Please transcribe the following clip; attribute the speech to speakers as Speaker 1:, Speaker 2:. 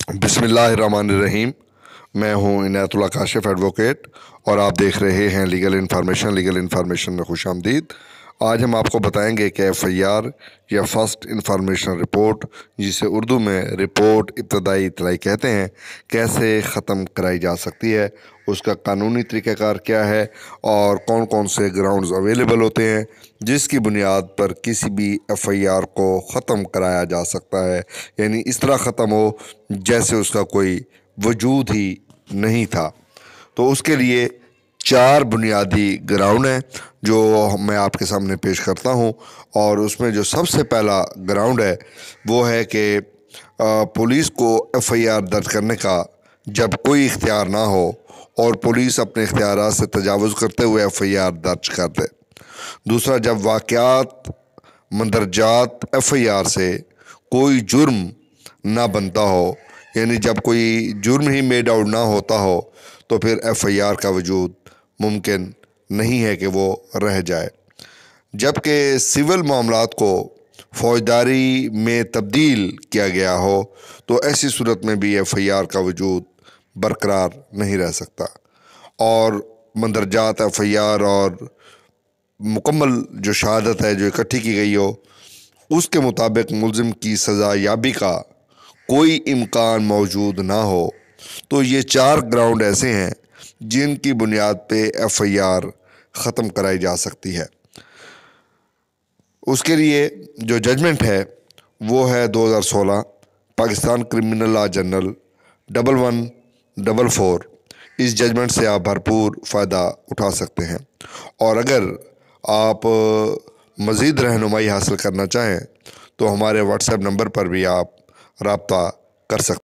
Speaker 1: बिस्मिल्लाहिर्रहमानिर्रहीम। मैं हूं इनायतुल्लाह काशिफ एडवोकेट और आप देख रहे हैं लीगल इन्फॉर्मेशन में खुश आमदीद। आज हम आपको बताएंगे कि FIR या फर्स्ट इंफॉर्मेशन रिपोर्ट, जिसे उर्दू में रिपोर्ट इब्तदाई इत्तलाई कहते हैं, कैसे ख़त्म कराई जा सकती है, उसका कानूनी तरीक़ाकार क्या है और कौन कौन से ग्राउंड्स अवेलेबल होते हैं जिसकी बुनियाद पर किसी भी FIR को ख़त्म कराया जा सकता है। यानी इस तरह ख़त्म हो जैसे उसका कोई वजूद ही नहीं था। तो उसके लिए 4 बुनियादी ग्राउंड हैं जो मैं आपके सामने पेश करता हूं, और उसमें जो सबसे पहला ग्राउंड है वो है कि पुलिस को FIR दर्ज करने का जब कोई इख्तियार ना हो और पुलिस अपने इख्तियारात से तजावुज़ करते हुए FIR दर्ज कर दे। दूसरा, जब वाक़यात मंदरजात FIR से कोई जुर्म ना बनता हो, यानी जब कोई जुर्म ही मेड आउट ना होता हो, तो फिर FIR का वजूद मुमकिन नहीं है कि वो रह जाए। जबकि सिविल मामलात को फ़ौजदारी में तब्दील किया गया हो तो ऐसी सूरत में भी FIR का वजूद बरकरार नहीं रह सकता, और मंदरजात FIR और मुकम्मल जो शहादत है जो इकट्ठी की गई हो उसके मुताबिक मुल्ज़िम की सज़ा याबी का कोई इम्कान मौजूद ना हो, तो ये 4 ग्राउंड ऐसे हैं जिनकी बुनियाद पे FIR ख़त्म कराई जा सकती है। उसके लिए जो जजमेंट है वो है 2016 पाकिस्तान क्रिमिनल लॉ जनरल 1144। इस जजमेंट से आप भरपूर फ़ायदा उठा सकते हैं, और अगर आप मज़ीद रहनुमाई हासिल करना चाहें तो हमारे WhatsApp नंबर पर भी आप रब्ता कर सकते हैं।